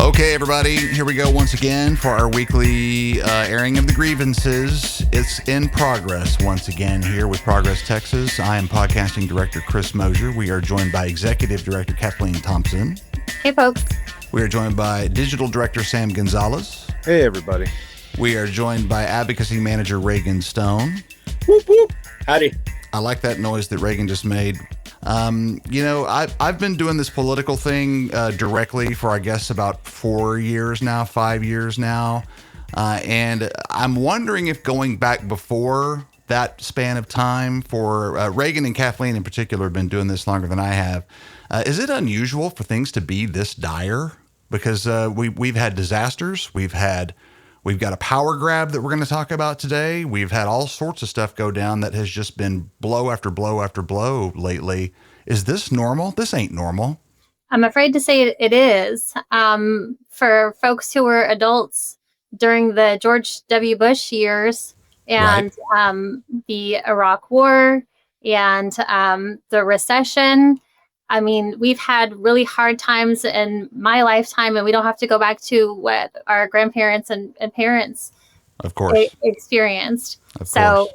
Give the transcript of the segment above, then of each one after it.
Okay, everybody, here we go once again for our weekly airing of the grievances. It's in progress once again here with Progress Texas. I am podcasting director Chris Mosier. We are joined by executive director Kathleen Thompson. Hey, folks. We are joined by digital director Sam Gonzalez. Hey, everybody. We are joined by advocacy manager Reagan Stone. Whoop, whoop. Howdy. I like that noise that Reagan just made. I've been doing this political thing directly for, I guess, about 5 years now. And I'm wondering if going back before that span of time for Reagan and Kathleen in particular have been doing this longer than I have. Is it unusual for things to be this dire? Because we've had disasters. We've got a power grab that we're going to talk about today. We've had all sorts of stuff go down that has just been blow after blow after blow lately. Is this normal? This ain't normal. I'm afraid to say it is. For folks who were adults during the George W. Bush years and the Iraq War and the recession, I mean, we've had really hard times in my lifetime, and we don't have to go back to what our grandparents and parents of course experienced. So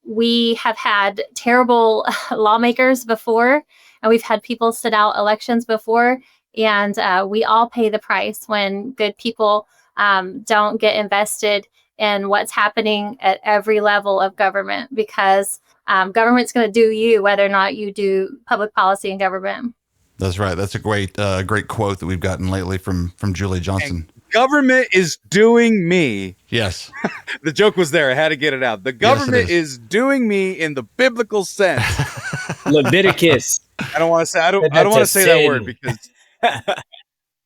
we have had terrible lawmakers before, and we've had people sit out elections before, and we all pay the price when good people don't get invested in what's happening at every level of government, because government's going to do you whether or not you do public policy and government. That's right. That's a great quote that we've gotten lately from Julie Johnson. And government is doing me. Yes. The joke was there. I had to get it out. The government is doing me in the biblical sense. Leviticus. I don't want to say that word because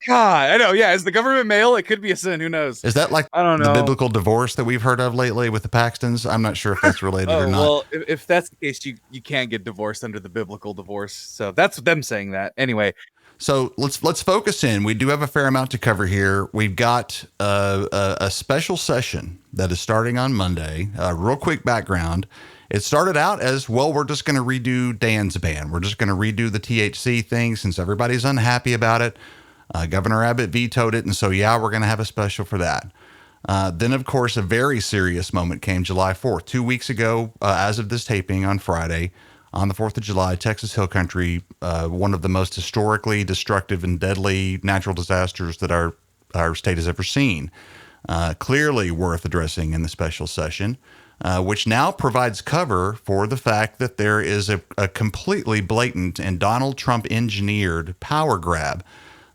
God, I know. Yeah, is the government male? It could be a sin. Who knows? Is that like I don't know. The biblical divorce that we've heard of lately with the Paxtons? I'm not sure if that's related or not. Well, if that's the case, you can't get divorced under the biblical divorce. So that's them saying that. Anyway. So let's focus in. We do have a fair amount to cover here. We've got a special session that is starting on Monday. Real quick background. It started out as, well, we're just going to redo Dan's ban. We're just going to redo the THC thing since everybody's unhappy about it. Governor Abbott vetoed it, and so, we're going to have a special for that. Then, of course, a very serious moment came July 4th. 2 weeks ago, as of this taping on Friday, on the 4th of July, Texas Hill Country, one of the most historically destructive and deadly natural disasters that our state has ever seen. Clearly worth addressing in the special session, which now provides cover for the fact that there is a completely blatant and Donald Trump engineered power grab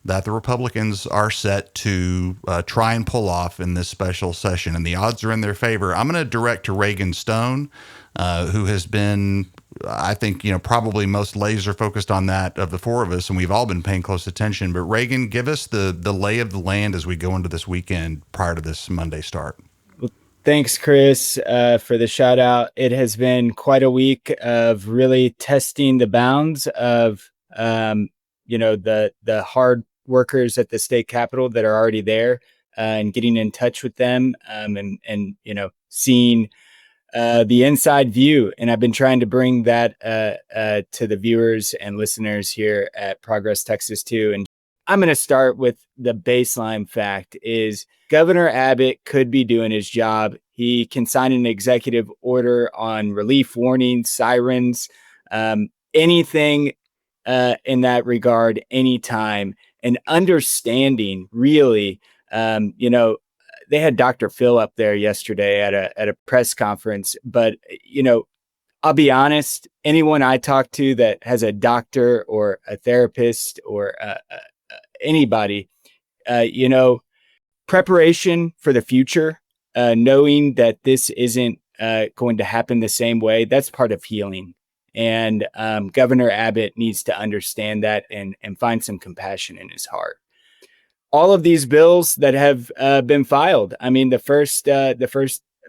that the Republicans are set to try and pull off in this special session, and the odds are in their favor. I'm going to direct to Reagan Stone, who has been, I think, probably most laser focused on that of the four of us, and we've all been paying close attention. But Reagan, give us the lay of the land as we go into this weekend prior to this Monday start. Well, thanks, Chris, for the shout out. It has been quite a week of really testing the bounds of, the hard workers at the state capitol that are already there, and getting in touch with them, and seeing the inside view. And I've been trying to bring that to the viewers and listeners here at Progress Texas too. And I'm going to start with the baseline fact is Governor Abbott could be doing his job. He can sign an executive order on relief warnings, sirens, anything in that regard, anytime. And understanding really, they had Dr. Phil up there yesterday at a press conference, but I'll be honest, anyone I talk to that has a doctor or a therapist or anybody, preparation for the future, knowing that this isn't going to happen the same way, that's part of healing. And Governor Abbott needs to understand that and find some compassion in his heart. All of these bills that have been filed, I mean, the first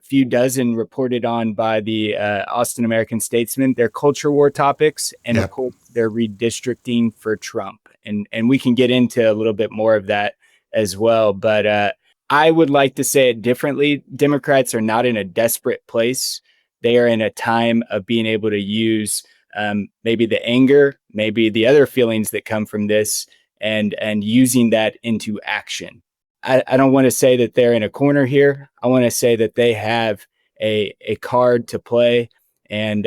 few dozen reported on by the Austin American Statesman, they're culture war topics, and of course, they're redistricting for Trump. And we can get into a little bit more of that as well. But I would like to say it differently. Democrats are not in a desperate place. They are in a time of being able to use maybe the anger, maybe the other feelings that come from this, and using that into action. I don't want to say that they're in a corner here. I want to say that they have a card to play, and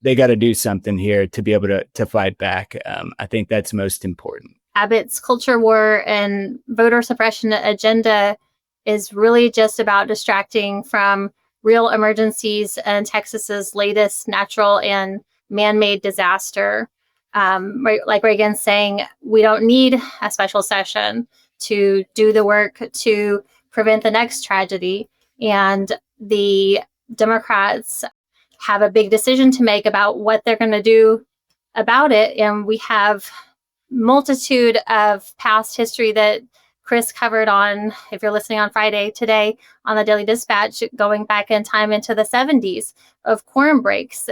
they got to do something here to be able to fight back. I think that's most important. Abbott's culture war and voter suppression agenda is really just about distracting from real emergencies and Texas's latest natural and man-made disaster. Like Reagan's saying, we don't need a special session to do the work to prevent the next tragedy. And the Democrats have a big decision to make about what they're going to do about it. And we have multitude of past history that Chris covered on, if you're listening on Friday today on the Daily Dispatch, going back in time into the 70s of quorum breaks.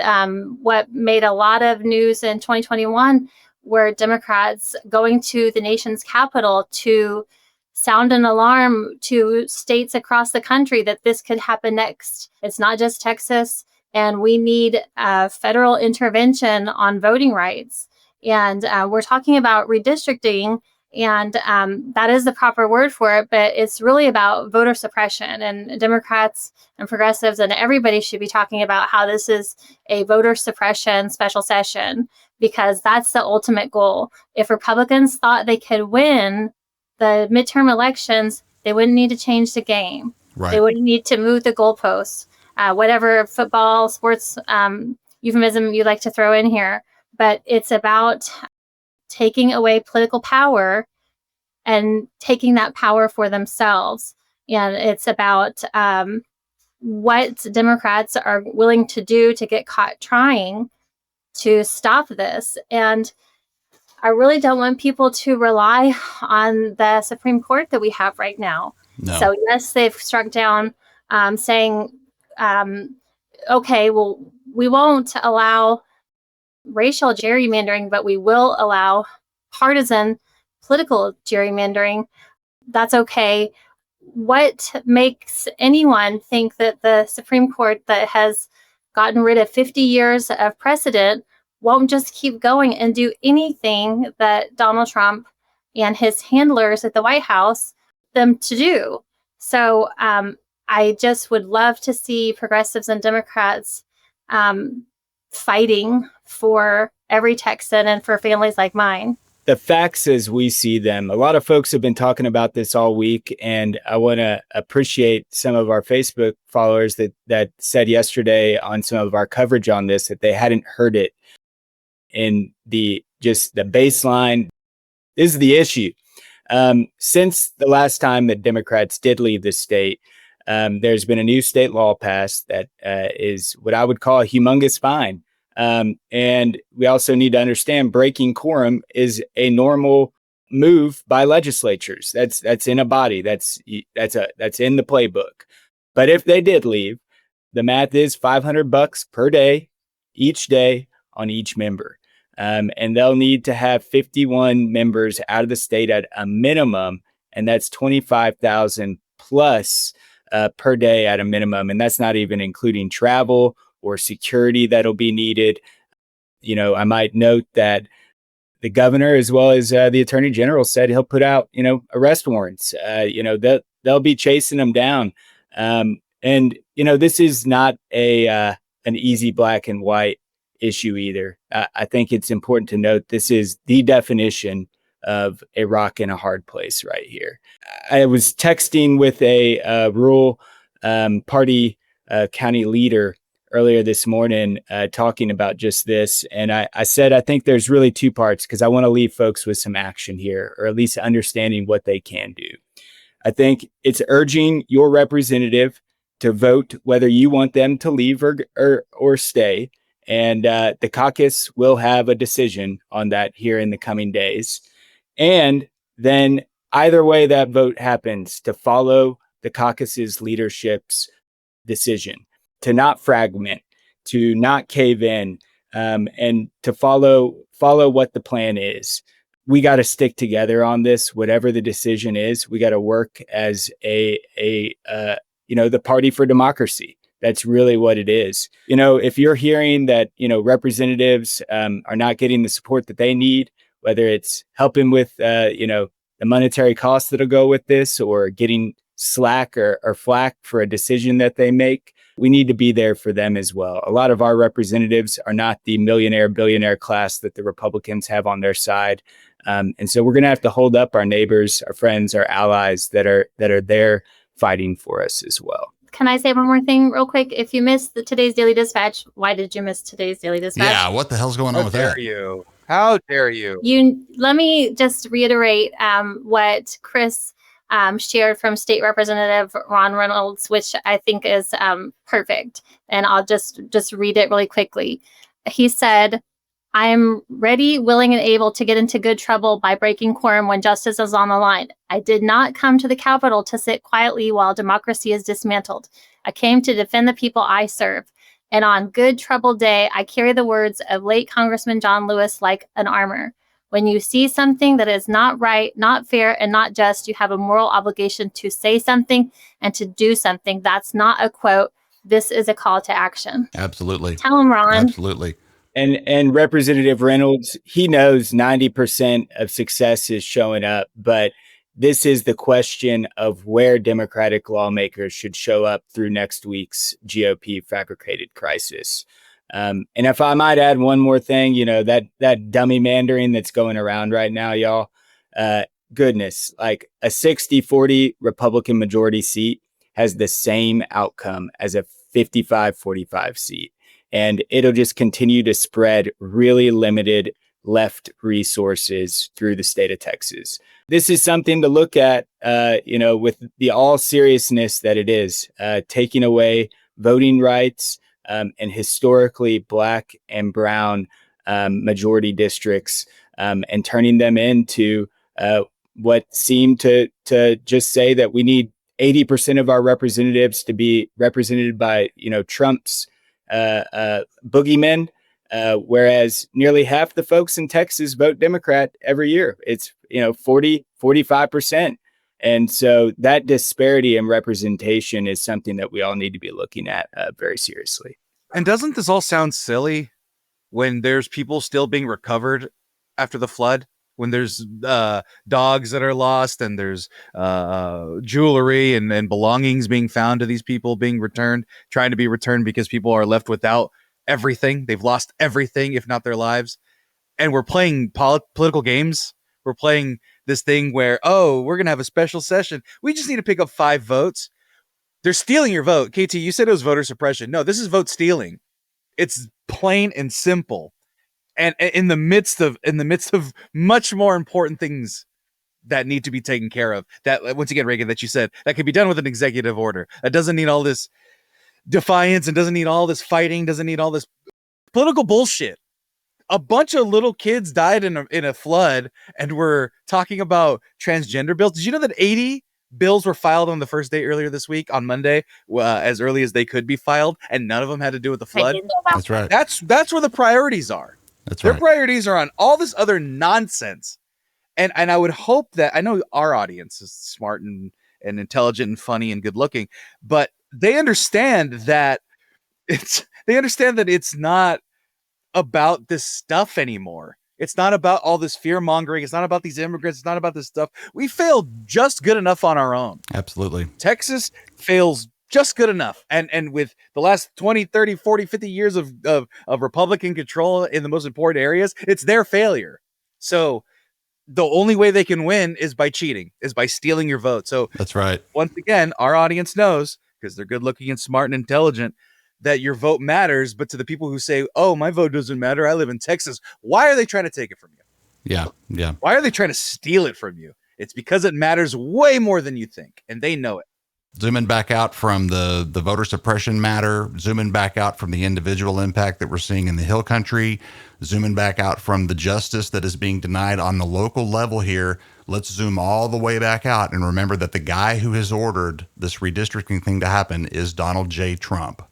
What made a lot of news in 2021 were Democrats going to the nation's capital to sound an alarm to states across the country that this could happen next. It's not just Texas, and we need federal intervention on voting rights. And we're talking about redistricting, and that is the proper word for it, but it's really about voter suppression. And Democrats and progressives and everybody should be talking about how this is a voter suppression special session, because that's the ultimate goal. If Republicans thought they could win the midterm elections, they wouldn't need to change the game. Right. They wouldn't need to move the goalposts, whatever football, sports euphemism you like to throw in here. But it's about taking away political power and taking that power for themselves. And it's about what Democrats are willing to do to get caught trying to stop this. And I really don't want people to rely on the Supreme Court that we have right now. No. So yes, they've struck down saying, okay, well, we won't allow racial gerrymandering, but we will allow partisan political gerrymandering. That's okay. What makes anyone think that the Supreme Court, that has gotten rid of 50 years of precedent, won't just keep going and do anything that Donald Trump and his handlers at the White House them to do? So I just would love to see progressives and Democrats fighting for every Texan and for families like mine. The facts as we see them, a lot of folks have been talking about this all week, and I want to appreciate some of our Facebook followers that said yesterday on some of our coverage on this that they hadn't heard it in the baseline. This is the issue. Since the last time that Democrats did leave the state, there's been a new state law passed that is what I would call a humongous fine. And we also need to understand breaking quorum is a normal move by legislatures. That's in a body. That's in the playbook. But if they did leave, the math is $500 per day, each day on each member. And they'll need to have 51 members out of the state at a minimum, and that's 25,000 plus per day at a minimum. And that's not even including travel or security that'll be needed. You know, I might note that the governor, as well as the attorney general, said he'll put out, arrest warrants. They'll be chasing them down. And this is not an easy black and white issue either. I think it's important to note this is the definition of a rock in a hard place right here. I was texting with a rural party county leader earlier this morning talking about just this. And I said, I think there's really two parts, because I want to leave folks with some action here, or at least understanding what they can do. I think it's urging your representative to vote whether you want them to leave or stay. And the caucus will have a decision on that here in the coming days. And then either way that vote happens, to follow the caucus's leadership's decision, to not fragment, to not cave in, and to follow what the plan is. We got to stick together on this, whatever the decision is. We got to work as the party for democracy. That's really what it is. If you're hearing that, representatives are not getting the support that they need, whether it's helping with, the monetary costs that'll go with this, or getting slack or flack for a decision that they make. We need to be there for them as well. A lot of our representatives are not the millionaire, billionaire class that the Republicans have on their side. And so we're going to have to hold up our neighbors, our friends, our allies that are there fighting for us as well. Can I say one more thing real quick? If you missed today's Daily Dispatch, why did you miss today's Daily Dispatch? Yeah, what the hell's going on with that? How dare you? Let me just reiterate what Chris shared from State Representative Ron Reynolds, which I think is perfect. And I'll just read it really quickly. He said, "I am ready, willing, and able to get into good trouble by breaking quorum when justice is on the line. I did not come to the Capitol to sit quietly while democracy is dismantled. I came to defend the people I serve. And on Good Trouble Day, I carry the words of late Congressman John Lewis like an armor. When you see something that is not right, not fair, and not just, you have a moral obligation to say something and to do something." That's not a quote. This is a call to action. Absolutely. Tell him, Ron. Absolutely. And Representative Reynolds, he knows 90% of success is showing up, but this is the question of where Democratic lawmakers should show up through next week's GOP fabricated crisis. And if I might add one more thing, that dummy Mandarin that's going around right now, y'all, goodness, like a 60-40 Republican majority seat has the same outcome as a 55-45 seat. And it'll just continue to spread really limited left resources through the state of Texas. This is something to look at, with the all seriousness that it is, taking away voting rights and historically Black and brown majority districts and turning them into what seemed to just say that we need 80% of our representatives to be represented by, Trump's boogeymen, whereas nearly half the folks in Texas vote Democrat every year. It's 40-45%. And so that disparity in representation is something that we all need to be looking at very seriously. And doesn't this all sound silly when there's people still being recovered after the flood? When there's dogs that are lost, and there's jewelry and belongings being found to these people being trying to be returned because people are left without everything. They've lost everything, if not their lives. And we're playing political games. We're playing this thing where, we're going to have a special session. We just need to pick up 5 votes. They're stealing your vote. KT, you said it was voter suppression. No, this is vote stealing. It's plain and simple. And in the midst of much more important things that need to be taken care of, that, once again, Reagan, that you said, that could be done with an executive order. That doesn't need all this defiance and doesn't need all this fighting, doesn't need all this political bullshit. A bunch of little kids died in a flood, and we're talking about transgender bills. Did you know that 80 bills were filed on the first day earlier this week on Monday, as early as they could be filed, and none of them had to do with the flood? That's right. That's where the priorities are. Their priorities are on all this other nonsense. And I would hope that, I know our audience is smart and intelligent and funny and good looking, but they understand that it's not about this stuff anymore. It's not about all this fear mongering. It's not about these immigrants. It's not about this stuff. We failed just good enough on our own. Absolutely. Texas fails just good enough. And with the last 20, 30, 40, 50 years of Republican control in the most important areas, it's their failure. So the only way they can win is by cheating, is by stealing your vote. So that's right. Once again, our audience knows, because they're good looking and smart and intelligent, that your vote matters. But to the people who say, "Oh, my vote doesn't matter, I live in Texas," why are they trying to take it from you? Yeah. Why are they trying to steal it from you? It's because it matters way more than you think, and they know it. Zooming back out from the voter suppression matter, zooming back out from the individual impact that we're seeing in the Hill Country, zooming back out from the justice that is being denied on the local level here. Let's zoom all the way back out and remember that the guy who has ordered this redistricting thing to happen is Donald J. Trump.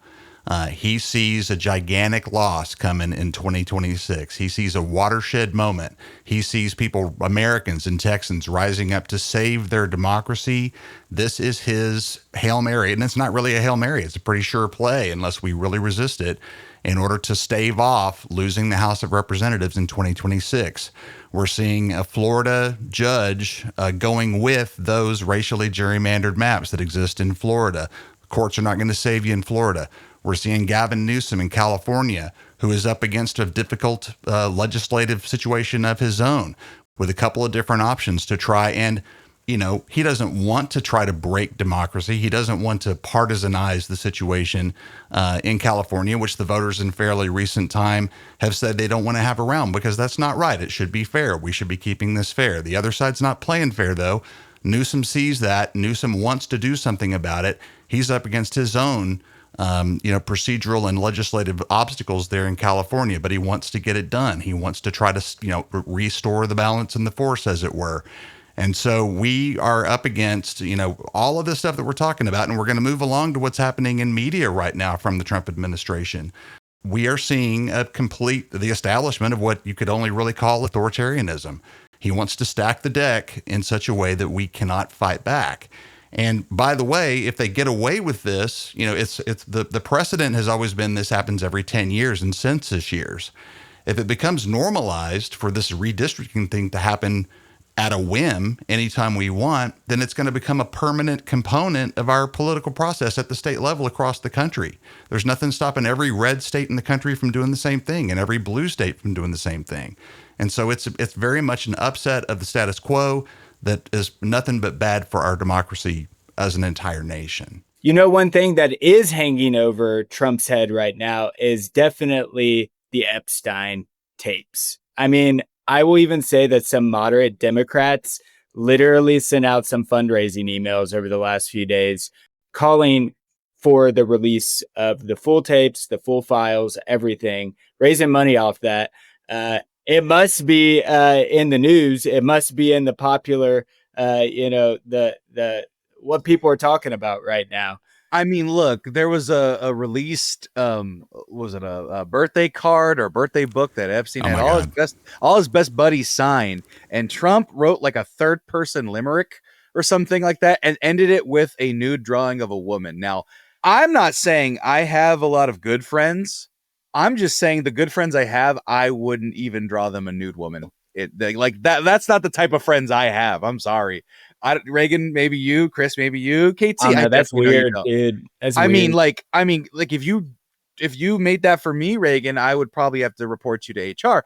He sees a gigantic loss coming in 2026. He sees a watershed moment. He sees people, Americans and Texans, rising up to save their democracy. This is his Hail Mary. And it's not really a Hail Mary. It's a pretty sure play unless we really resist it. in order to stave off losing the House of Representatives in 2026. We're seeing a Florida judge going with those racially gerrymandered maps that exist in Florida. Courts are not going to save you in Florida. We're seeing Gavin Newsom in California, who is up against a difficult legislative situation of his own, with a couple of different options to try and, he doesn't want to try to break democracy. He doesn't want to partisanize the situation in California, which the voters in fairly recent time have said they don't want to have around, because that's not right. It should be fair. We should be keeping this fair. The other side's not playing fair, though. Newsom sees that. Newsom wants to do something about it. He's up against his own procedural and legislative obstacles there in California, but he wants to get it done. He wants to try to, restore the balance in the force, as it were. And so we are up against, all of this stuff that we're talking about, and we're going to move along to what's happening in media right now from the Trump administration. We are seeing the establishment of what you could only really call authoritarianism. He wants to stack the deck in such a way that we cannot fight back. And by the way, if they get away with this, it's the precedent has always been this happens every 10 years in census years. If it becomes normalized for this redistricting thing to happen at a whim anytime we want, then it's going to become a permanent component of our political process at the state level across the country. There's nothing stopping every red state in the country from doing the same thing and every blue state from doing the same thing. And so it's very much an upset of the status quo that is nothing but bad for our democracy as an entire nation. One thing that is hanging over Trump's head right now is definitely the Epstein tapes. I mean, I will even say that some moderate Democrats literally sent out some fundraising emails over the last few days calling for the release of the full tapes, the full files, everything, raising money off that. It must be in the news. It must be in the popular, the what people are talking about right now. I mean, look, there was a released, was it a birthday card or a birthday book that Epstein had all his best buddies sign, and Trump wrote like a third person limerick or something like that and ended it with a nude drawing of a woman. Now, I'm not saying I have a lot of good friends. I'm just saying the good friends I have, I wouldn't even draw them a nude woman. That's not the type of friends I have. I'm sorry. Reagan, maybe you, Chris, maybe you, KT. That's weird, dude. That's weird. I mean, if you made that for me, Reagan, I would probably have to report you to HR.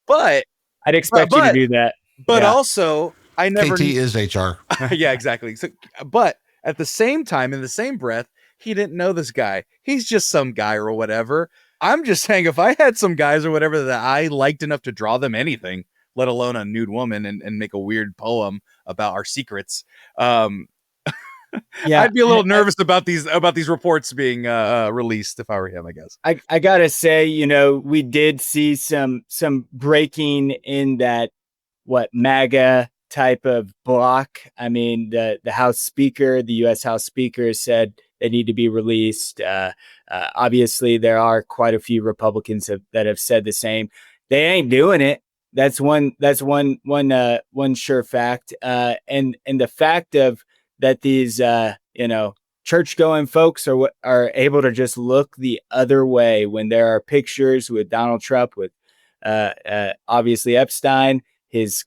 But I'd expect you to do that. But also, I never. KT is HR. Yeah, exactly. So, but at the same time, in the same breath, he didn't know this guy. He's just some guy or whatever. I'm just saying, if I had some guys or whatever that I liked enough to draw them anything, let alone a nude woman, and make a weird poem about our secrets. Yeah, I'd be a little nervous about these reports being released if I were him, I guess. I gotta say, we did see some breaking in that MAGA type of block. I mean, the House Speaker, the U.S. House Speaker, said they need to be released. Obviously, there are quite a few Republicans that have said the same. They ain't doing it. That's one sure fact. And the fact of that these church going folks are able to just look the other way when there are pictures with Donald Trump, with obviously Epstein, his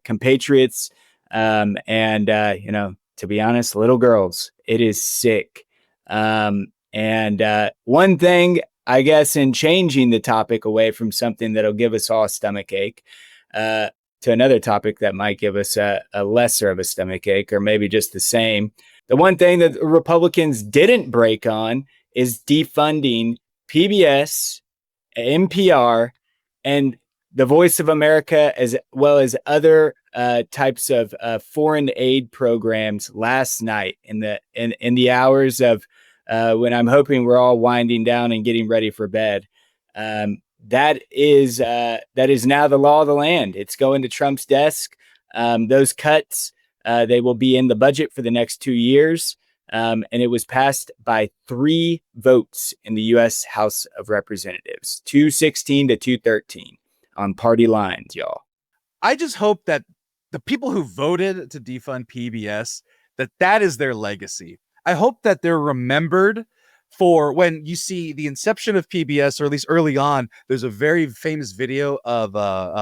compatriots, and to be honest, little girls. It is sick. And one thing, I guess, in changing the topic away from something that'll give us all a stomach ache to another topic that might give us a lesser of a stomach ache, or maybe just the same. The one thing that Republicans didn't break on is defunding PBS, NPR, and the Voice of America, as well as other types of foreign aid programs last night in the hours of when I'm hoping we're all winding down and getting ready for bed. That is now the law of the land. It's going to Trump's desk. Those cuts, they will be in the budget for the next 2 years. And it was passed by 3 votes in the U.S. House of Representatives, 216 to 213 on party lines, y'all. I just hope that the people who voted to defund PBS, that is their legacy. I hope that they're remembered for when you see the inception of PBS, or at least early on. There's a very famous video of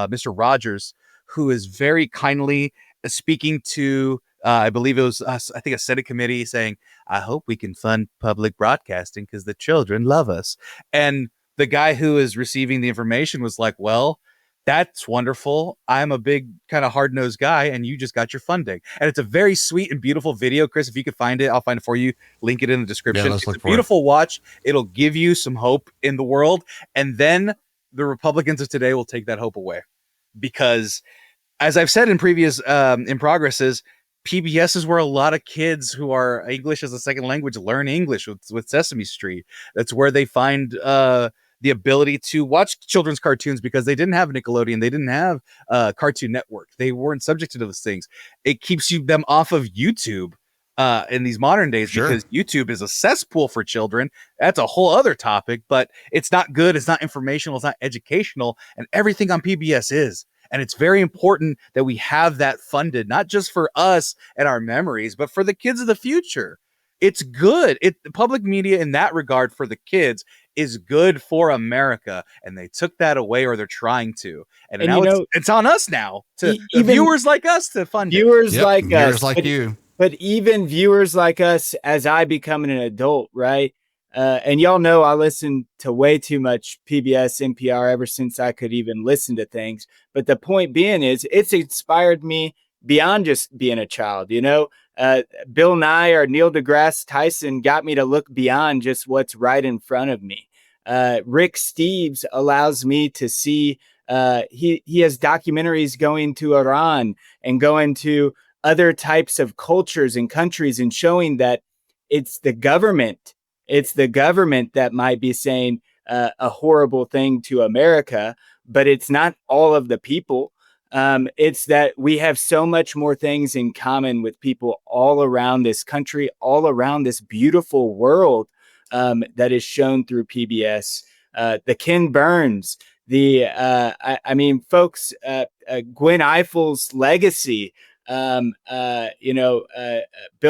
Mr. Rogers, who is very kindly speaking to, I believe it was, I think, a Senate committee, saying, "I hope we can fund public broadcasting because the children love us." And the guy who is receiving the information was like, "Well, that's wonderful. I'm a big kind of hard-nosed guy, and you just got your funding." And it's a very sweet and beautiful video. Chris, if you could find it, I'll find it for you. Link it in the description. Yeah, it's a beautiful watch. It'll give you some hope in the world. And then the Republicans of today will take that hope away. Because, as I've said in previous in progresses, PBS is where a lot of kids who are English as a second language learn English with Sesame Street. That's where they find the ability to watch children's cartoons, because they didn't have Nickelodeon. They didn't have Cartoon Network. They weren't subject to those things. It keeps them off of YouTube in these modern days, because YouTube is a cesspool for children. That's a whole other topic, but it's not good. It's not informational. It's not educational. And everything on PBS is. And it's very important that we have that funded, not just for us and our memories, but for the kids of the future. It's good. The public media in that regard for the kids is good for America, and they took that away, or they're trying to. And now it's on us now to viewers like us to fund viewers it. like viewers us, like you. But even viewers like us, as I become an adult, right? And y'all know I listen to way too much PBS, NPR ever since I could even listen to things. But the point being is, it's inspired me beyond just being a child. Bill Nye or Neil deGrasse Tyson got me to look beyond just what's right in front of me. Rick Steves allows me to see, he has documentaries going to Iran and going to other types of cultures and countries, and showing that it's the government that might be saying a horrible thing to America, but it's not all of the people. It's that we have so much more things in common with people all around this country, all around this beautiful world, that is shown through PBS. The Ken Burns, folks, Gwen Eifel's legacy. Bill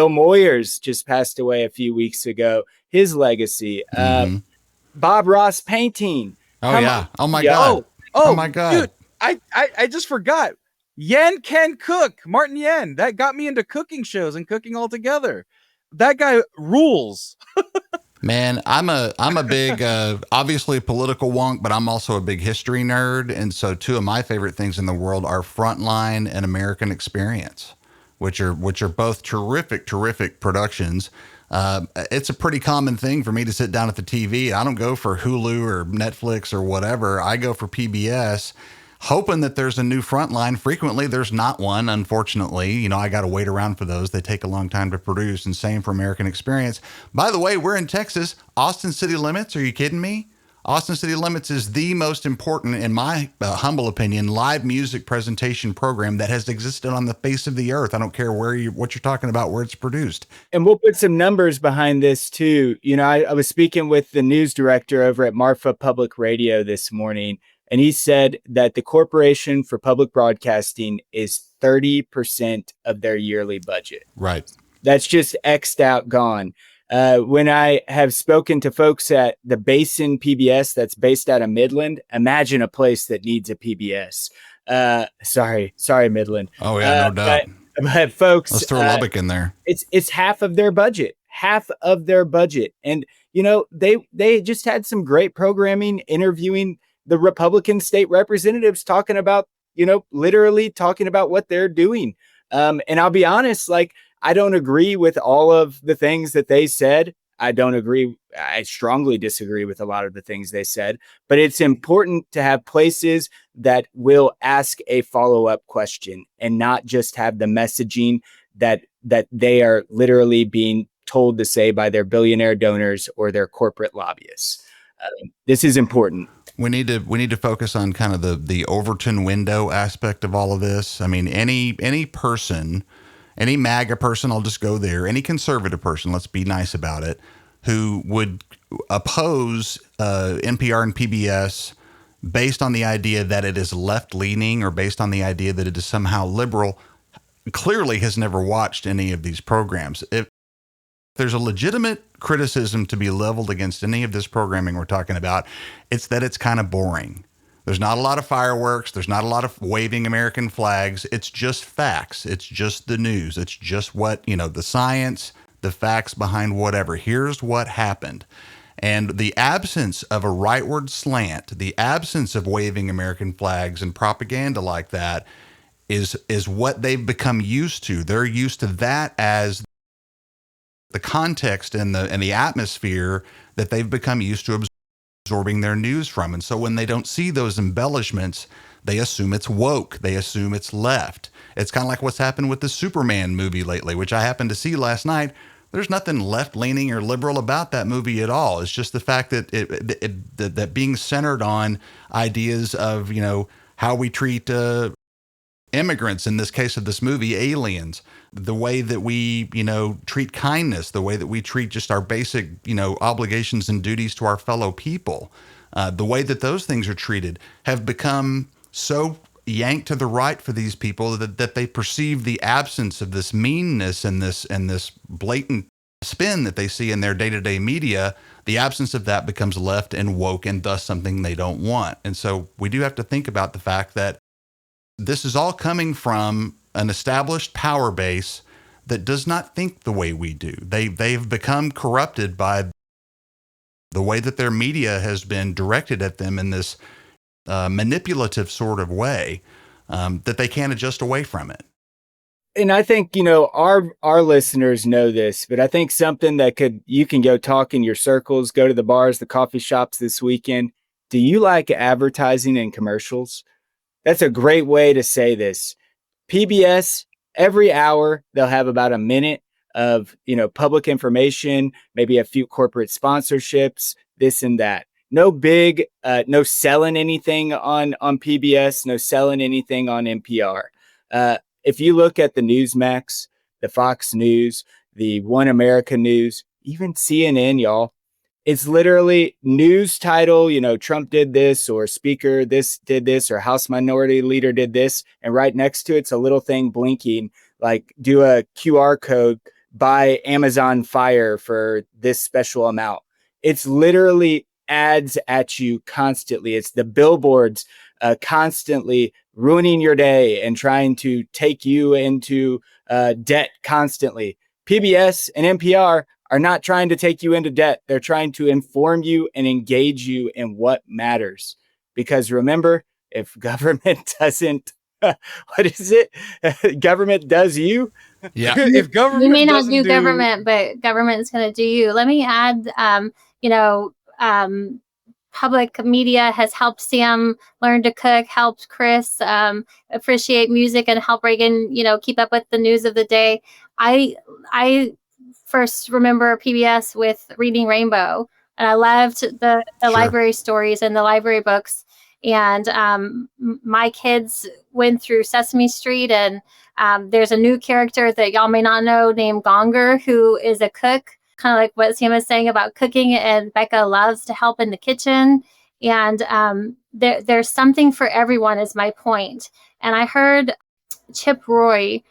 Moyers just passed away a few weeks ago. His legacy. Bob Ross painting. Oh my God. Oh my God. Dude, I just forgot. Yen can cook. Martin Yen. That got me into cooking shows and cooking altogether. That guy rules. Man, I'm a big, obviously political wonk, but I'm also a big history nerd. And so two of my favorite things in the world are Frontline and American Experience, which are both terrific productions. It's a pretty common thing for me to sit down at the TV. I don't go for Hulu or Netflix or whatever. I go for PBS, hoping that there's a new Frontline. Frequently, there's not one, unfortunately. I got to wait around for those. They take a long time to produce, and same for American Experience. By the way, we're in Texas. Austin City Limits, are you kidding me? Austin City Limits is the most important, in my humble opinion, live music presentation program that has existed on the face of the earth. I don't care what you're talking about, where it's produced. And we'll put some numbers behind this too. I was speaking with the news director over at Marfa Public Radio this morning, and he said that the Corporation for Public Broadcasting is 30% of their yearly budget. Right. That's just X'd out, gone. When I have spoken to folks at the Basin PBS that's based out of Midland, imagine a place that needs a PBS. Sorry, Midland. Oh yeah, no doubt. But folks, let's throw Lubbock in there. It's half of their budget. And they just had some great programming, interviewing the Republican state representatives, talking about, literally talking about what they're doing. And I'll be honest, I don't agree with all of the things that they said. I strongly disagree with a lot of the things they said, but it's important to have places that will ask a follow-up question and not just have the messaging that they are literally being told to say by their billionaire donors or their corporate lobbyists. This is important. We need to focus on kind of the Overton window aspect of all of this. I mean, any person, any MAGA person, I'll just go there, any conservative person, let's be nice about it, who would oppose NPR and PBS based on the idea that it is left-leaning or based on the idea that it is somehow liberal, clearly has never watched any of these programs. there's a legitimate criticism to be leveled against any of this programming we're talking about. It's that it's kind of boring. There's not a lot of fireworks. There's not a lot of waving American flags. It's just facts. It's just the news. It's just what, the science, the facts behind whatever. Here's what happened. And the absence of a rightward slant, the absence of waving American flags and propaganda like that is what they've become used to. They're used to that as the context and the atmosphere that they've become used to absorbing their news from. And so when they don't see those embellishments, they assume it's woke. They assume it's left. It's kind of like what's happened with the Superman movie lately, which I happened to see last night. There's nothing left-leaning or liberal about that movie at all. It's just the fact that that being centered on ideas of, how we treat immigrants, in this case of this movie, aliens, the way that we, treat kindness, the way that we treat just our basic, obligations and duties to our fellow people, the way that those things are treated have become so yanked to the right for these people that they perceive the absence of this meanness and this blatant spin that they see in their day-to-day media. The absence of that becomes left and woke, and thus something they don't want. And so we do have to think about the fact that this is all coming from an established power base that does not think the way we do. They've become corrupted by the way that their media has been directed at them in this manipulative sort of way, that they can't adjust away from it. And I think, our listeners know this, but I think something that you can go talk in your circles, go to the bars, the coffee shops this weekend. Do you like advertising and commercials? That's a great way to say this. PBS, every hour, they'll have about a minute of, public information, maybe a few corporate sponsorships, this and that. No big, no selling anything on PBS, no selling anything on NPR. If you look at the Newsmax, the Fox News, the One America News, even CNN, y'all, it's literally news title, Trump did this, or Speaker this did this, or House Minority Leader did this. And right next to it's a little thing blinking, like do a QR code, buy Amazon Fire for this special amount. It's literally ads at you constantly. It's the billboards constantly ruining your day and trying to take you into debt constantly. PBS and NPR are not trying to take you into debt. They're trying to inform you and engage you in what matters. Because remember, if government doesn't, what is it? Government does you. Yeah. If government you may not do government, but government is going to do you. Let me add, public media has helped Sam learn to cook, helped Chris appreciate music, and help Reagan, keep up with the news of the day. I first remember PBS with Reading Rainbow, and I loved the Sure. library stories and the library books. And my kids went through Sesame Street, and there's a new character that y'all may not know named Gonger, who is a cook, kind of like what Sam was saying about cooking, and Becca loves to help in the kitchen. And there's something for everyone is my point. And I heard Chip Roy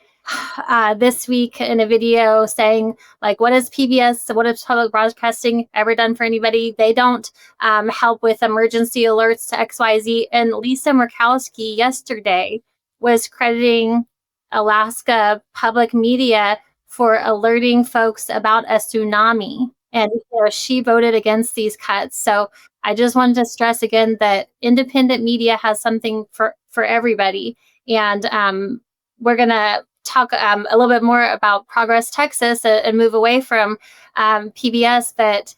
this week in a video saying, like, what is PBS, what has public broadcasting ever done for anybody? They don't help with emergency alerts to XYZ. And Lisa Murkowski yesterday was crediting Alaska public media for alerting folks about a tsunami. And she voted against these cuts. So I just wanted to stress again that independent media has something for everybody. And we're going to talk a little bit more about Progress Texas and move away from PBS. But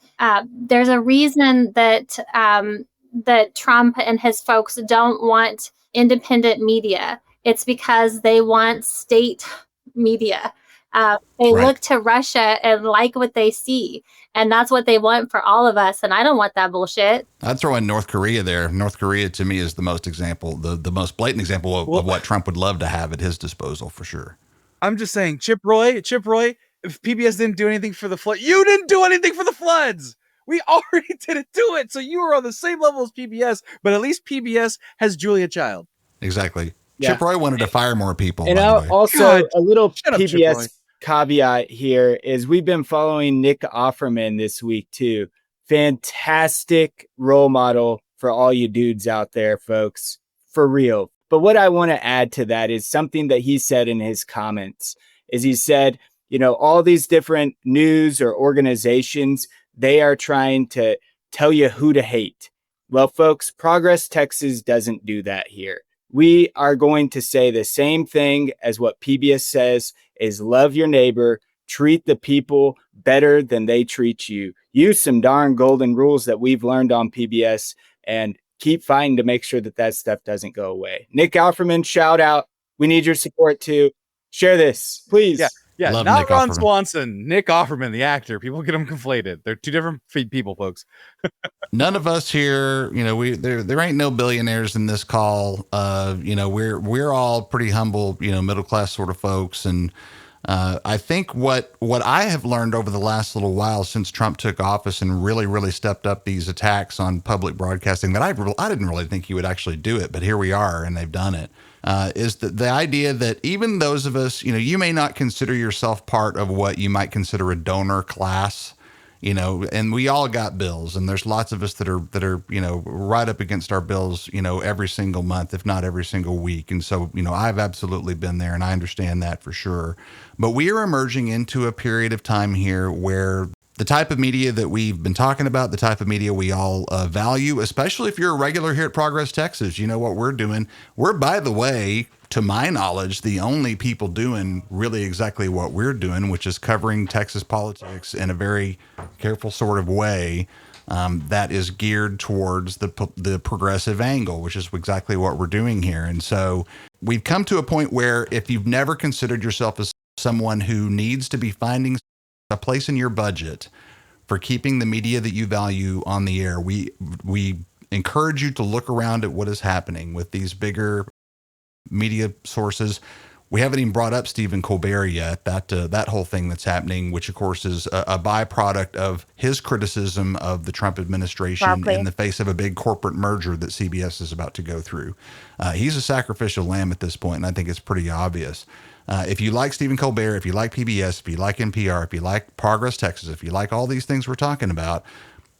there's a reason that that Trump and his folks don't want independent media. It's because they want state media. They Right. look to Russia and like what they see. And that's what they want for all of us. And I don't want that bullshit. I'd throw in North Korea there. North Korea, to me, is the most most blatant example of what Trump would love to have at his disposal, for sure. I'm just saying, Chip Roy, if PBS didn't do anything for the flood, you didn't do anything for the floods. We already didn't do it. So you were on the same level as PBS, but at least PBS has Julia Child. Exactly. Yeah. Chip Roy wanted to fire more people. And by the way. also God, a little shut up, Chip Roy. caveat here is we've been following Nick Offerman this week too. Fantastic role model for all you dudes out there, folks, for real. But what I want to add to that is something that he said in his comments is he said, you know, all these different news or organizations, they are trying to tell you who to hate. Well, folks, Progress Texas doesn't do that here. We are going to say the same thing as what PBS says is love your neighbor, treat the people better than they treat you. Use some darn golden rules that we've learned on PBS and keep fighting to make sure that that stuff doesn't go away. Nick Offerman, shout out. We need your support too. Share this, please. Yeah, Love not Nick Ron Offerman. Swanson, Nick Offerman, the actor. People get them conflated. They're two different people, folks. None of us here, you know, there ain't no billionaires in this call. You know, we're all pretty humble, you know, middle class sort of folks. And I think what I have learned over the last little while since Trump took office and really stepped up these attacks on public broadcasting that I didn't really think he would actually do it, but here we are and they've done it. Is the idea that even those of us, you know, you may not consider yourself part of what you might consider a donor class, you know, and we all got bills, and there's lots of us that are, you know, right up against our bills, you know, every single month, if not every single week. And so, you know, I've absolutely been there and I understand that for sure. But we are emerging into a period of time here where the type of media that we've been talking about, the type of media we all value, especially if you're a regular here at Progress Texas, you know what we're doing. We're, by the way, to my knowledge, the only people doing really exactly what we're doing, which is covering Texas politics in a very careful sort of way that is geared towards the progressive angle, which is exactly what we're doing here. And so we've come to a point where if you've never considered yourself as someone who needs to be finding a place in your budget for keeping the media that you value on the air, we encourage you to look around at what is happening with these bigger media sources. We haven't even brought up Stephen Colbert yet, that whole thing that's happening, which of course is a byproduct of his criticism of the Trump administration in the face of a big corporate merger that CBS is about to go through. He's a sacrificial lamb at this point, and I think it's pretty obvious. If you like Stephen Colbert, if you like PBS, if you like NPR, if you like Progress Texas, if you like all these things we're talking about,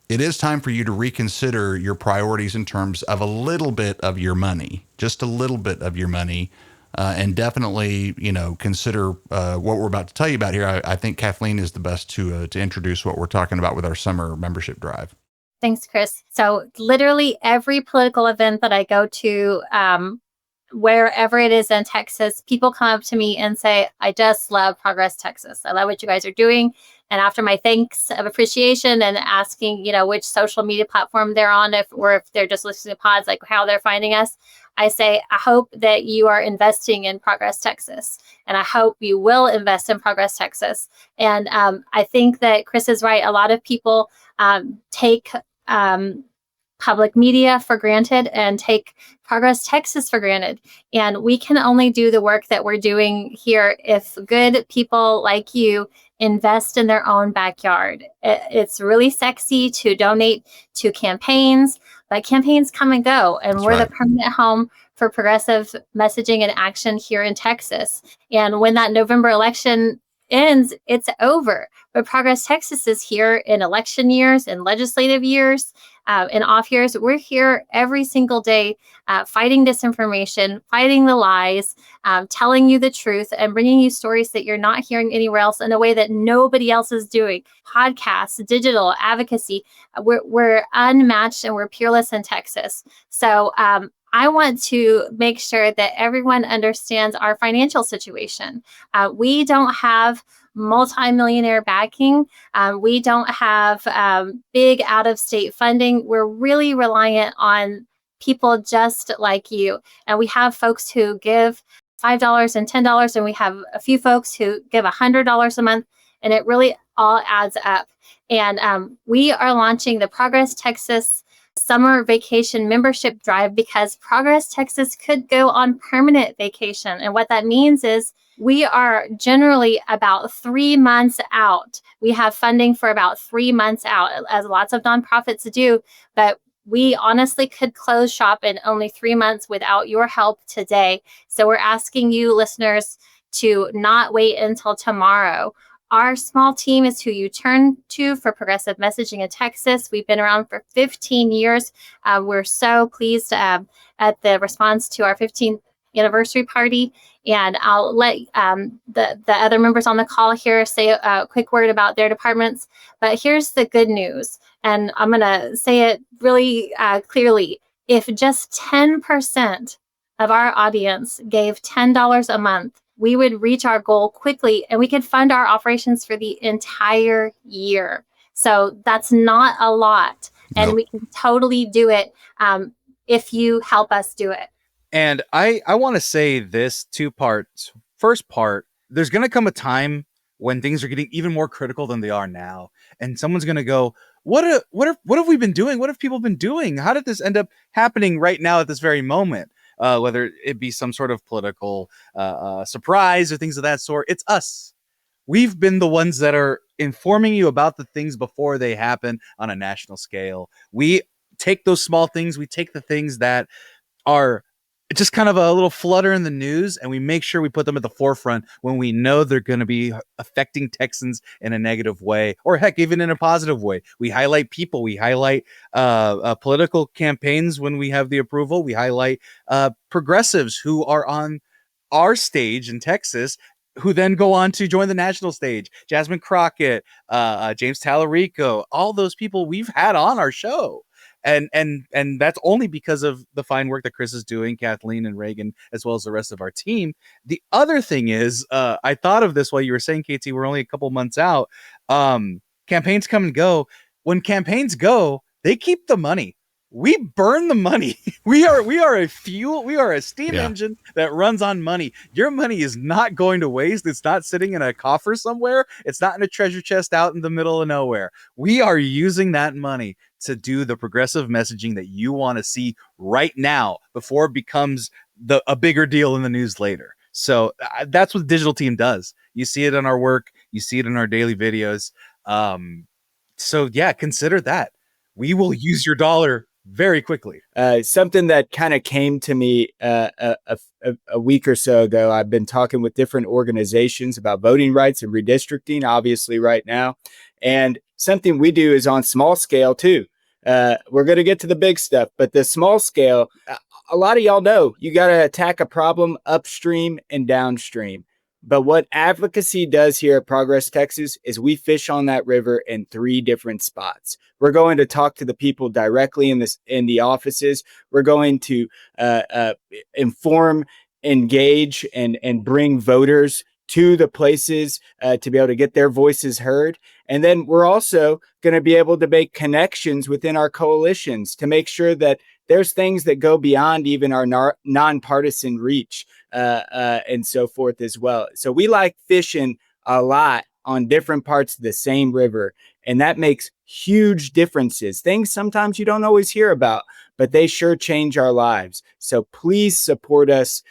it is time for you to reconsider your priorities in terms of a little bit of your money, just a little bit of your money, and definitely, you know, consider what we're about to tell you about here. I think Kathleen is the best to introduce what we're talking about with our summer membership drive. Thanks, Chris. So literally every political event that I go to, wherever it is in Texas, people come up to me and say, I just love Progress Texas. I love what you guys are doing. And after my thanks of appreciation and asking, you know, which social media platform they're on, if they're just listening to pods, like how they're finding us, I say, I hope that you are investing in Progress Texas. And I hope you will invest in Progress Texas. And I think that Chris is right. A lot of people take public media for granted and take Progress Texas for granted. And we can only do the work that we're doing here if good people like you invest in their own backyard. It's really sexy to donate to campaigns, but campaigns come and go. And That's we're right. the permanent home for progressive messaging and action here in Texas. And when that November election ends, it's over. But Progress Texas is here in election years, in legislative years, in off years. We're here every single day fighting disinformation, fighting the lies, telling you the truth, and bringing you stories that you're not hearing anywhere else in a way that nobody else is doing. Podcasts, digital advocacy, we're unmatched and we're peerless in Texas. So I want to make sure that everyone understands our financial situation. We don't have multi-millionaire backing. We don't have big out-of-state funding. We're really reliant on people just like you. And we have folks who give $5 and $10, and we have a few folks who give $100 a month, and it really all adds up. And we are launching the Progress Texas Summer Vacation Membership Drive because Progress Texas could go on permanent vacation. And what that means is we are generally about 3 months out. We have funding for about 3 months out, as lots of nonprofits do. But we honestly could close shop in only 3 months without your help today. So we're asking you, listeners, to not wait until tomorrow. Our small team is who you turn to for progressive messaging in Texas. We've been around for 15 years. We're so pleased at the response to our 15th anniversary party. And I'll let the other members on the call here say a quick word about their departments. But here's the good news. And I'm going to say it really clearly. If just 10% of our audience gave $10 a month, we would reach our goal quickly and we could fund our operations for the entire year. So that's not a lot. And Nope. we can totally do it if you help us do it. And I want to say this 2 parts. First part, there's going to come a time when things are getting even more critical than they are now. And someone's going to go, what have we been doing? What have people been doing? How did this end up happening right now at this very moment? Whether it be some sort of political surprise or things of that sort. It's us. We've been the ones that are informing you about the things before they happen on a national scale. We take those small things. We take the things that are just kind of a little flutter in the news, and we make sure we put them at the forefront when we know they're going to be affecting Texans in a negative way, or heck, even in a positive way. We highlight people. We highlight political campaigns when we have the approval. We highlight progressives who are on our stage in Texas, who then go on to join the national stage. Jasmine Crockett, James Tallarico, all those people we've had on our show. And that's only because of the fine work that Chris is doing, Kathleen and Reagan, as well as the rest of our team. The other thing is, I thought of this while you were saying, KT, we're only a couple months out. Campaigns come and go. When campaigns go, they keep the money. We burn the money. We are a fuel. We are a steam engine that runs on money. Your money is not going to waste. It's not sitting in a coffer somewhere. It's not in a treasure chest out in the middle of nowhere. We are using that money to do the progressive messaging that you want to see right now before it becomes a bigger deal in the news later. So that's what the digital team does. You see it in our work. You see it in our daily videos. So yeah, consider that. We will use your dollar very quickly. Something that kind of came to me a week or so ago. I've been talking with different organizations about voting rights and redistricting, obviously right now. And something we do is on small scale too. We're going to get to the big stuff, but the small scale, a lot of y'all know you got to attack a problem upstream and downstream. But what advocacy does here at Progress Texas is we fish on that river in 3 different spots. We're going to talk to the people directly in the offices. We're going to inform, engage, and bring voters to the places to be able to get their voices heard. And then we're also going to be able to make connections within our coalitions to make sure that there's things that go beyond even our nonpartisan reach and so forth as well. So we like fishing a lot on different parts of the same river, and that makes huge differences. Things sometimes you don't always hear about, but they sure change our lives. So please support us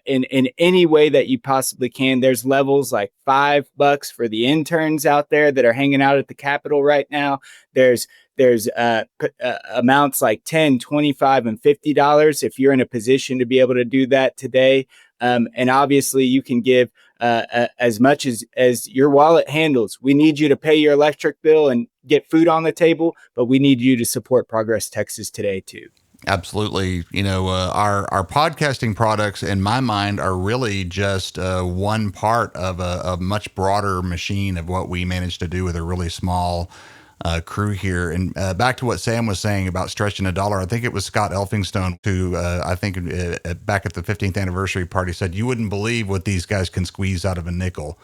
in any way that you possibly can. There's levels like $5 for the interns out there that are hanging out at the Capitol right now. There's amounts like $10, $25, and $50 if you're in a position to be able to do that today. And obviously you can give as much as your wallet handles. We need you to pay your electric bill and get food on the table, but we need you to support Progress Texas today too. Absolutely. You know, our podcasting products, in my mind, are really just one part of a much broader machine of what we managed to do with a really small crew here. And back to what Sam was saying about stretching a dollar, I think it was Scott Elphinstone who I think back at the 15th anniversary party said, you wouldn't believe what these guys can squeeze out of a nickel.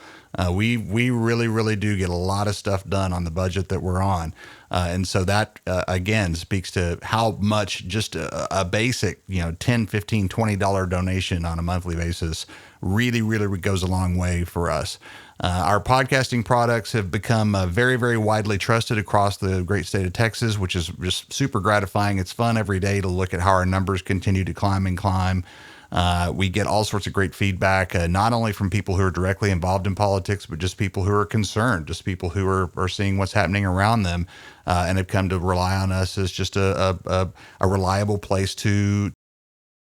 We really, really do get a lot of stuff done on the budget that we're on. And so that, again, speaks to how much just a basic, $10, $15, $20 donation on a monthly basis really, really goes a long way for us. Our podcasting products have become very, very widely trusted across the great state of Texas, which is just super gratifying. It's fun every day to look at how our numbers continue to climb and climb. We get all sorts of great feedback, not only from people who are directly involved in politics, but just people who are concerned, just people who are seeing what's happening around them and have come to rely on us as just a reliable place to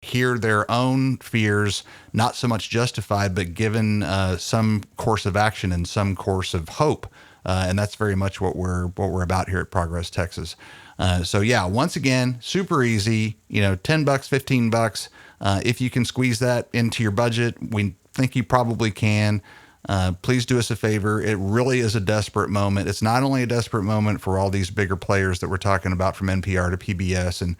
hear their own fears, not so much justified, but given some course of action and some course of hope. And that's very much what we're about here at Progress Texas. So yeah, once again, super easy, $10, $15. If you can squeeze that into your budget, we think you probably can. Please do us a favor. It really is a desperate moment. It's not only a desperate moment for all these bigger players that we're talking about, from NPR to PBS and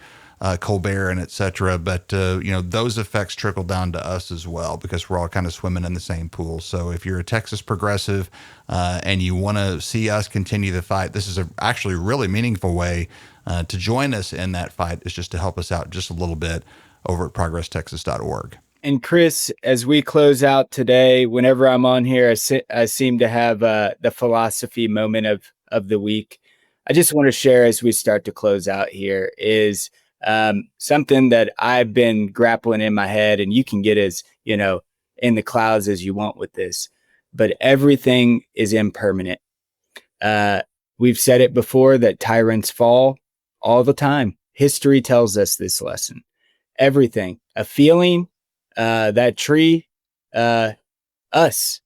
Colbert and et cetera, but those effects trickle down to us as well, because we're all kind of swimming in the same pool. So if you're a Texas progressive and you want to see us continue the fight, this is actually really meaningful way to join us in that fight, is just to help us out just a little bit over at progresstexas.org. And Chris, as we close out today, whenever I'm on here, I seem to have the philosophy moment of the week. I just want to share, as we start to close out here, is something that I've been grappling in my head, and you can get as, in the clouds as you want with this, but everything is impermanent. We've said it before that tyrants fall all the time. History tells us this lesson. Everything, a feeling, that tree, us,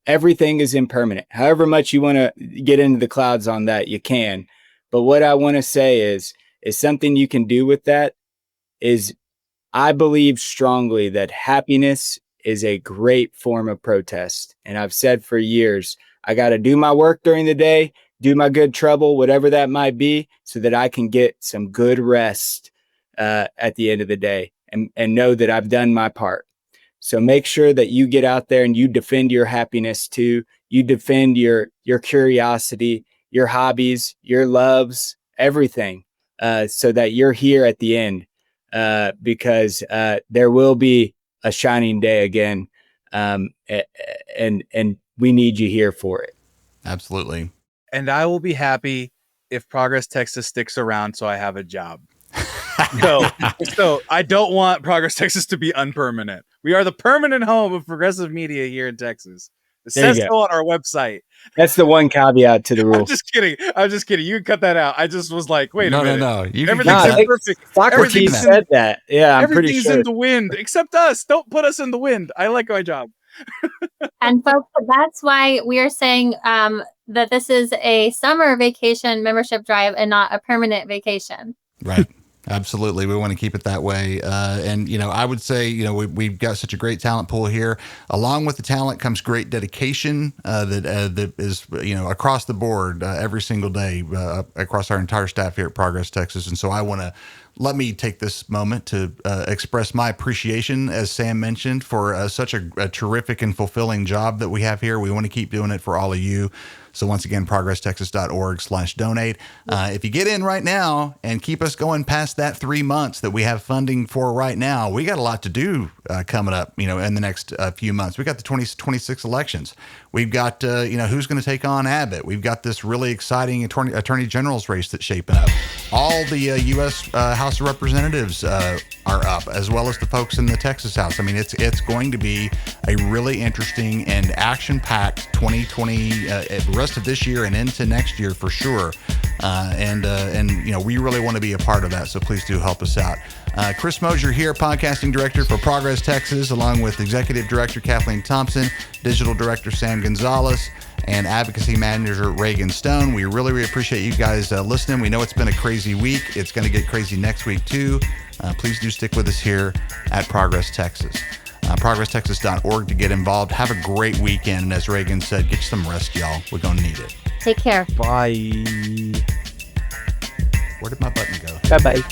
everything is impermanent. However much you want to get into the clouds on that, you can. But what I want to say is something you can do with that is, I believe strongly that happiness is a great form of protest. And I've said for years, I got to do my work during the day, do my good trouble, whatever that might be, so that I can get some good rest at the end of the day, and know that I've done my part. So make sure that you get out there and you defend your happiness too. You defend your curiosity, your hobbies, your loves, everything, so that you're here at the end, because there will be a shining day again, and we need you here for it. Absolutely. And I will be happy if Progress Texas sticks around, so I have a job. So I don't want Progress Texas to be unpermanent. We are the permanent home of progressive media here in Texas. It says so on our website. That's the one caveat to the rule. I'm just kidding. You can cut that out. I just was like, wait a minute. No. Everything's perfect. Socrates said that. Yeah, I'm pretty sure. Everything's in the wind except us. Don't put us in the wind. I like my job. And folks, that's why we are saying that this is a summer vacation membership drive and not a permanent vacation. Right. Absolutely. We want to keep it that way. And, I would say, we've got such a great talent pool here. Along with the talent comes great dedication that is, across the board every single day across our entire staff here at Progress Texas. And so let me take this moment to express my appreciation, as Sam mentioned, for such a terrific and fulfilling job that we have here. We want to keep doing it for all of you. So once again, progresstexas.org/donate. If you get in right now and keep us going past that 3 months that we have funding for right now, we got a lot to do coming up, in the next few months. We got the 2026 elections. We've got, who's going to take on Abbott. We've got this really exciting attorney general's race that's shaping up. All the U.S. House of Representatives are up, as well as the folks in the Texas House. I mean, it's going to be a really interesting and action-packed 2020, rest of this year and into next year for sure. And we really want to be a part of that. So please do help us out. Chris Mosier here, podcasting director for Progress Texas, along with executive director Kathleen Thompson, digital director Sam Gonzalez, and advocacy manager Reagan Stone. We really appreciate you guys listening. We know it's been a crazy week. It's going to get crazy next week too. Please do stick with us here at Progress Texas. ProgressTexas.org to get involved. Have a great weekend. And as Reagan said, get some rest, y'all. We're going to need it. Take care. Bye. Where did my button go? Bye-bye.